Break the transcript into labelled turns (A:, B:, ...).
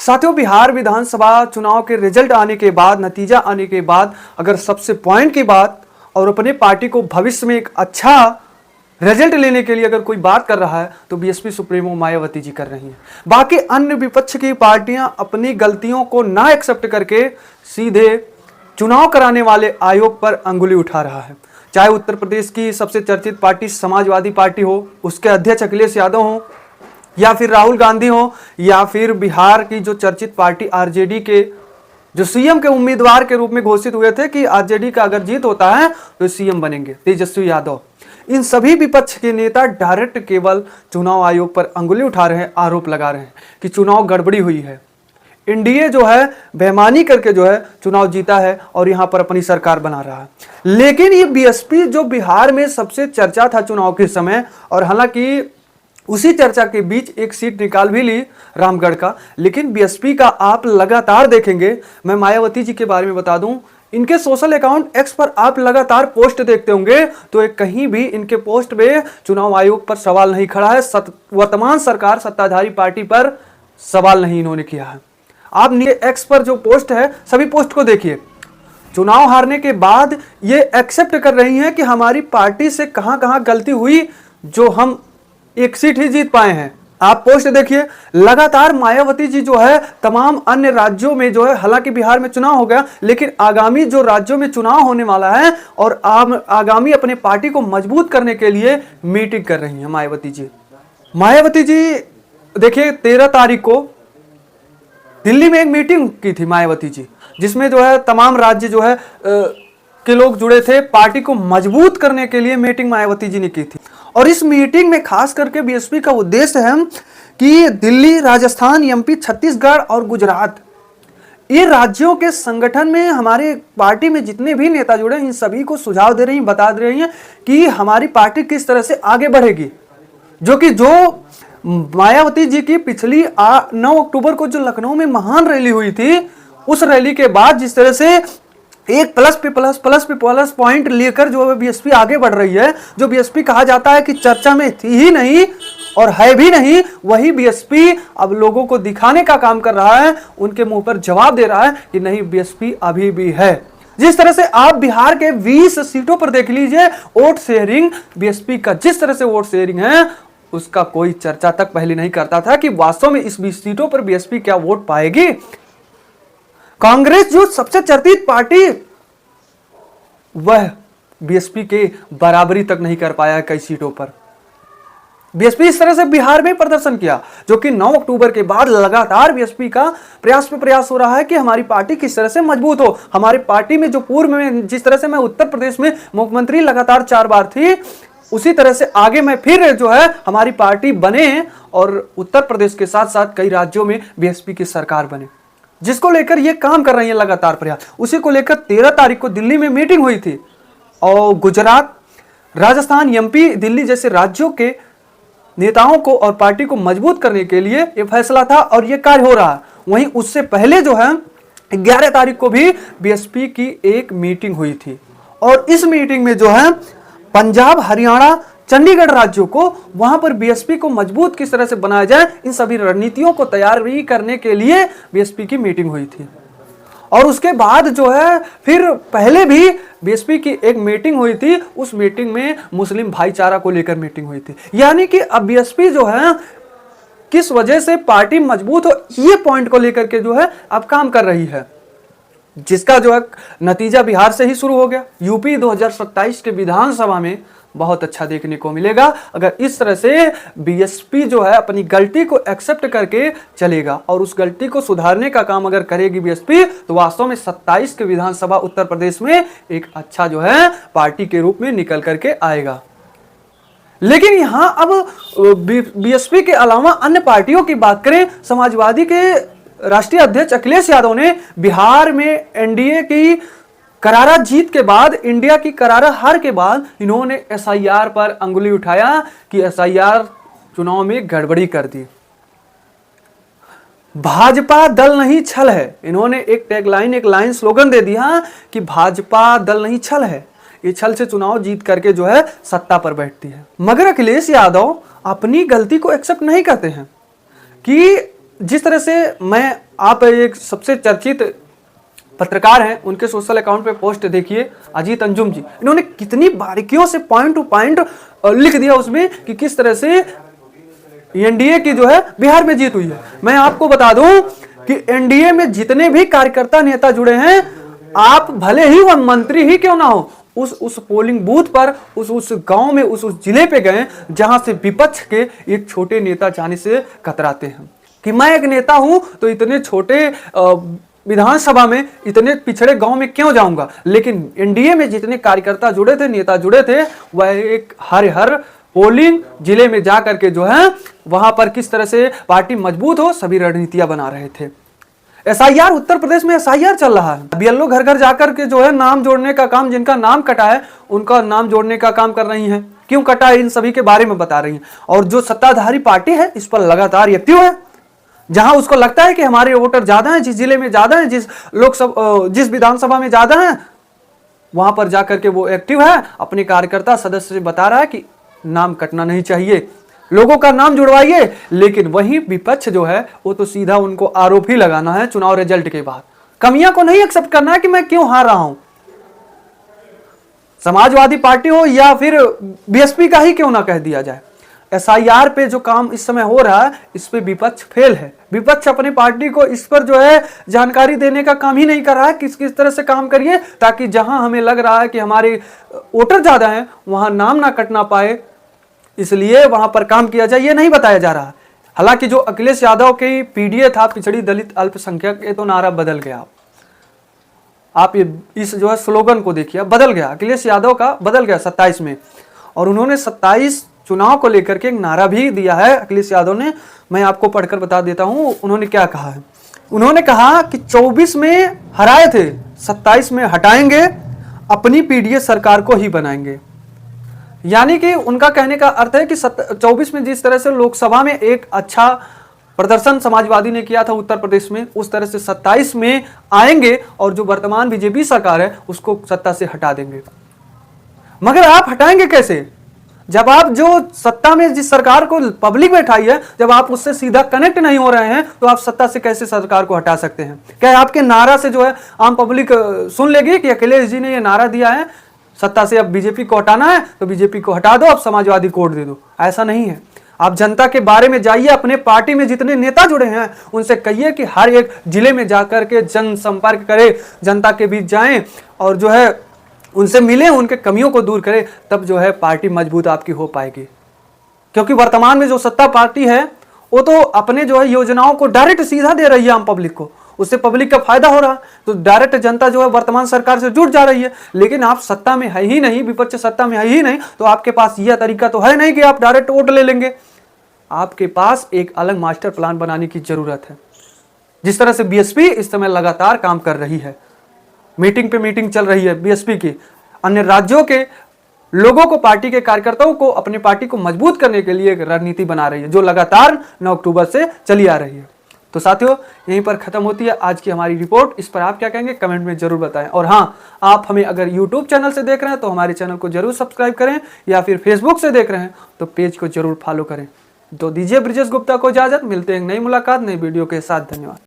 A: साथियों, बिहार विधानसभा चुनाव के रिजल्ट आने के बाद, नतीजा आने के बाद अगर सबसे पॉइंट की बात और अपने पार्टी को भविष्य में एक अच्छा रिजल्ट लेने के लिए अगर कोई बात कर रहा है तो बीएसपी सुप्रीमो मायावती जी कर रही हैं। बाकी अन्य विपक्ष की पार्टियां अपनी गलतियों को ना एक्सेप्ट करके सीधे चुनाव कराने वाले आयोग पर अंगुली उठा रहा है। चाहे उत्तर प्रदेश की सबसे चर्चित पार्टी समाजवादी पार्टी हो, उसके अध्यक्ष अखिलेश यादव हो, या फिर राहुल गांधी हो, या फिर बिहार की जो चर्चित पार्टी आरजेडी के जो सीएम के उम्मीदवार के रूप में घोषित हुए थे कि आरजेडी का अगर जीत होता है तो सीएम बनेंगे, तेजस्वी यादव। इन सभी विपक्ष के नेता डायरेक्ट केवल चुनाव आयोग पर अंगुली उठा रहे हैं, आरोप लगा रहे हैं कि चुनाव गड़बड़ी हुई है, एनडीए जो है बेईमानी करके जो है चुनाव जीता है और यहां पर अपनी सरकार बना रहा है। लेकिन ये बीएसपी जो बिहार में सबसे चर्चा था चुनाव के समय, और हालांकि उसी चर्चा के बीच एक सीट निकाल भी ली रामगढ़ का, लेकिन बीएसपी का आप लगातार देखेंगे। मैं मायावती जी के बारे में बता दूं, इनके सोशल अकाउंट एक्स पर आप लगातार पोस्ट देखते होंगे तो एक कहीं भी इनके पोस्ट में चुनाव आयोग पर सवाल नहीं खड़ा है, वर्तमान सरकार सत्ताधारी पार्टी पर सवाल नहीं इन्होंने किया है। आप एक्स पर जो पोस्ट है सभी पोस्ट को देखिए, चुनाव हारने के बाद ये एक्सेप्ट कर रही हैं कि हमारी पार्टी से कहां कहां गलती हुई जो हम एक सीट ही जीत पाए हैं। आप पोस्ट देखिए, लगातार मायावती जी जो है तमाम अन्य राज्यों में जो है, हालांकि बिहार में चुनाव हो गया लेकिन आगामी जो राज्यों में चुनाव होने वाला है और आगामी अपने पार्टी को मजबूत करने के लिए मीटिंग कर रही हैं मायावती जी। मायावती जी देखिए 13 तारीख को दिल्ली में एक मीटिंग की थी मायावती जी, जिसमें जो है तमाम राज्य जो है के लोग जुड़े थे। पार्टी को मजबूत करने के लिए मीटिंग मायावती जी ने की थी, और इस मीटिंग में खास करके बीएसपी का उद्देश्य है कि दिल्ली, राजस्थान, एमपी, छत्तीसगढ़ और गुजरात, ये राज्यों के संगठन में हमारे पार्टी में जितने भी नेता जुड़े इन सभी को सुझाव दे रही हैं, बता दे रही हैं कि हमारी पार्टी किस तरह से आगे बढ़ेगी। जो मायावती जी की पिछली 9 अक्टूबर को जो लखनऊ में महान रैली हुई थी, उस रैली के बाद जिस तरह से एक प्लस पे प्लस पॉइंट लेकर जो बीएसपी आगे बढ़ रही है, जो बीएसपी कहा जाता है कि चर्चा में थी ही नहीं और है भी नहीं, वही बीएसपी अब लोगों को दिखाने का काम कर रहा है, उनके मुंह पर जवाब दे रहा है कि नहीं, बीएसपी अभी भी है। जिस तरह से आप बिहार के 20 सीटों पर देख लीजिए वोट शेयरिंग, बीएसपी का जिस तरह से वोट शेयरिंग है उसका कोई चर्चा तक पहले नहीं करता था कि वास्तव में इस 20 सीटों पर बीएसपी क्या वोट पाएगी। कांग्रेस जो सबसे चर्चित पार्टी, वह बीएसपी के बराबरी तक नहीं कर पाया कई सीटों पर। बीएसपी इस तरह से बिहार में प्रदर्शन किया, जो कि 9 अक्टूबर के बाद लगातार बीएसपी का प्रयास हो रहा है कि हमारी पार्टी किस तरह से मजबूत हो। हमारी पार्टी में जो पूर्व में जिस तरह से मैं उत्तर प्रदेश में मुख्यमंत्री लगातार 4 बार थी, उसी तरह से आगे मैं फिर जो है हमारी पार्टी बने और उत्तर प्रदेश के साथ साथ कई राज्यों में बीएसपी की सरकार बने, जिसको लेकर ये काम कर रही है लगातार प्रयास। उसी को लेकर 13 तारीख को दिल्ली में मीटिंग हुई थी और गुजरात, राजस्थान, एमपी, दिल्ली जैसे राज्यों के नेताओं को और पार्टी को मजबूत करने के लिए ये फैसला था और ये कार्य हो रहा है। वहीं उससे पहले जो है 11 तारीख को भी बीएसपी की एक मीटिंग हुई थी, और इस मीटिंग में जो है पंजाब, हरियाणा, चंडीगढ़ राज्यों को, वहां पर बीएसपी को मजबूत किस तरह से बनाया जाए, इन सभी रणनीतियों को तैयारी करने के लिए बीएसपी की मीटिंग हुई थी। और उसके बाद जो है फिर पहले भी बीएसपी की एक मीटिंग हुई थी, उस मीटिंग में मुस्लिम भाईचारा को लेकर मीटिंग हुई थी। यानी कि अब बीएसपी जो है किस वजह से पार्टी मजबूत हो, ये पॉइंट को लेकर के जो है अब काम कर रही है, जिसका जो है नतीजा बिहार से ही शुरू हो गया। यूपी 2027 के विधानसभा में बहुत अच्छा देखने को मिलेगा अगर इस तरह से बीएसपी जो है अपनी गलती को एक्सेप्ट करके चलेगा, और उस गलती को सुधारने का काम अगर करेगी बीएसपी तो वास्तव में 27 के विधानसभा उत्तर प्रदेश में एक अच्छा जो है पार्टी के रूप में निकल करके आएगा। लेकिन यहां अब बीएसपी के अलावा अन्य पार्टियों की बात करें, समाजवादी के राष्ट्रीय अध्यक्ष अखिलेश यादव ने बिहार में एनडीए की करारा जीत के बाद, इंडिया की करारा हार के बाद इन्होंने एसआईआर पर अंगुली उठाया कि एसआईआर चुनाव में गड़बड़ी कर दी। भाजपा दल नहीं छल है, इन्होंने एक टैगलाइन, एक लाइन स्लोगन दे दिया कि भाजपा दल नहीं छल है, ये छल से चुनाव जीत करके जो है सत्ता पर बैठती है। मगर अखिलेश यादव अपनी गलती को एक्सेप्ट नहीं करते हैं कि जिस तरह से आप एक सबसे चर्चित पत्रकार हैं, उनके सोशल अकाउंट पे पोस्ट देखिए, अजीत अंजुम जी, इन्होंने कितनी बारीकियों से पॉइंट टू पॉइंट लिख दिया उसमें कि किस तरह से एनडीए की जो है बिहार में जीत हुई है। मैं आपको बता दूं कि एनडीए में जितने भी कार्यकर्ता नेता जुड़े हैं, आप भले ही वह मंत्री ही क्यों ना हो, उस पोलिंग बूथ पर उस गांव में उस जिले पे गए जहां से विपक्ष के एक छोटे नेता जाने से कतराते हैं कि मैं एक नेता हूं तो इतने छोटे विधानसभा में इतने पिछड़े गांव में क्यों जाऊंगा। लेकिन एनडीए में जितने कार्यकर्ता जुड़े थे, नेता जुड़े थे, वह एक हर पोलिंग जिले में जाकर के जो है वहां पर किस तरह से पार्टी मजबूत हो, सभी रणनीतियां बना रहे थे। एसआईआर, उत्तर प्रदेश में एसआईआर चल रहा है। बीएलओ घर घर जाकर के जो है नाम जोड़ने का काम, जिनका नाम कटा है उनका नाम जोड़ने का काम कर रही हैं। क्यों कटा है इन सभी के बारे में बता रही हैं। और जो सत्ताधारी पार्टी है इस पर लगातार एक्टिव है। जहां उसको लगता है कि हमारे वोटर ज्यादा हैं, जिस जिले में ज्यादा हैं, जिस विधानसभा में ज्यादा हैं, वहां पर जाकर के वो एक्टिव है। अपने कार्यकर्ता सदस्य से बता रहा है कि नाम कटना नहीं चाहिए, लोगों का नाम जुड़वाइए। लेकिन वही विपक्ष जो है वो तो सीधा उनको आरोप ही लगाना है चुनाव रिजल्ट के बाद। कमियां को नहीं एक्सेप्ट करना है कि मैं क्यों हार रहा हूं। समाजवादी पार्टी हो या फिर बीएसपी का ही क्यों ना कह दिया जाए, एसआईआर पे जो काम इस समय हो रहा है इस पे विपक्ष फेल है। विपक्ष अपनी पार्टी को इस पर जो है जानकारी देने का काम ही नहीं कर रहा है। किस किस तरह से काम करिए ताकि जहां हमें लग रहा है कि हमारे वोटर ज्यादा हैं वहां नाम ना कटना पाए, इसलिए वहां पर काम किया जाए, ये नहीं बताया जा रहा। हालांकि जो अखिलेश यादव की पीडीए था, पिछड़ी दलित अल्पसंख्यक, ये तो नारा बदल गया। आप ये इस जो है स्लोगन को देखिए, बदल गया, अखिलेश यादव का बदल गया 27 में। और उन्होंने 27 चुनाव को लेकर के एक नारा भी दिया है अखिलेश यादव ने। मैं आपको पढ़कर बता देता हूं उन्होंने क्या कहा है। उन्होंने कहा कि 24 में हराए थे, 27 में हटाएंगे, अपनी पीडीए सरकार को ही बनाएंगे। यानी कि उनका कहने का अर्थ है कि 24 में जिस तरह से लोकसभा में एक अच्छा प्रदर्शन समाजवादी ने किया था उत्तर प्रदेश में, उस तरह से 27 में आएंगे और जो वर्तमान बीजेपी सरकार है उसको सत्ता से हटा देंगे। मगर आप हटाएंगे कैसे जब आप जो सत्ता में जिस सरकार को पब्लिक बैठाई है, जब आप उससे सीधा कनेक्ट नहीं हो रहे हैं तो आप सत्ता से कैसे सरकार को हटा सकते हैं। क्या आपके नारा से जो है आम पब्लिक सुन लेगी कि अखिलेश जी ने ये नारा दिया है सत्ता से अब बीजेपी को हटाना है तो बीजेपी को हटा दो, अब समाजवादी कोड दे दो। ऐसा नहीं है। आप जनता के बारे में जाइए, अपने पार्टी में जितने नेता जुड़े हैं उनसे कहिए कि हर एक जिले में जाकर के जन संपर्क करें, जनता के बीच जाएं और जो है उनसे मिलें, उनके कमियों को दूर करें, तब जो है पार्टी मजबूत आपकी हो पाएगी। क्योंकि वर्तमान में जो सत्ता पार्टी है वो तो अपने जो है योजनाओं को डायरेक्ट सीधा दे रही है आम पब्लिक को, उससे पब्लिक का फायदा हो रहा है, तो डायरेक्ट जनता जो है वर्तमान सरकार से जुड़ जा रही है। लेकिन आप सत्ता में है ही नहीं, विपक्ष सत्ता में है ही नहीं, तो आपके पास यह तरीका तो है नहीं कि आप डायरेक्ट वोट ले लेंगे। आपके पास एक अलग मास्टर प्लान बनाने की जरूरत है। जिस तरह से बीएसपी इस समय लगातार काम कर रही है, मीटिंग पे मीटिंग चल रही है बीएसपी की, अन्य राज्यों के लोगों को, पार्टी के कार्यकर्ताओं को अपनी पार्टी को मजबूत करने के लिए एक रणनीति बना रही है जो लगातार 9 अक्टूबर से चली आ रही है। तो साथियों, यहीं पर खत्म होती है आज की हमारी रिपोर्ट। इस पर आप क्या कहेंगे कमेंट में जरूर बताएं। और हाँ, आप हमें अगर यूट्यूब चैनल से देख रहे हैं तो हमारे चैनल को जरूर सब्सक्राइब करें, या फिर फेसबुक से देख रहे हैं तो पेज को जरूर फॉलो करें। तो दीजिए ब्रिजेश गुप्ता को इजाजत, मिलते हैं नई मुलाकात नई वीडियो के साथ। धन्यवाद।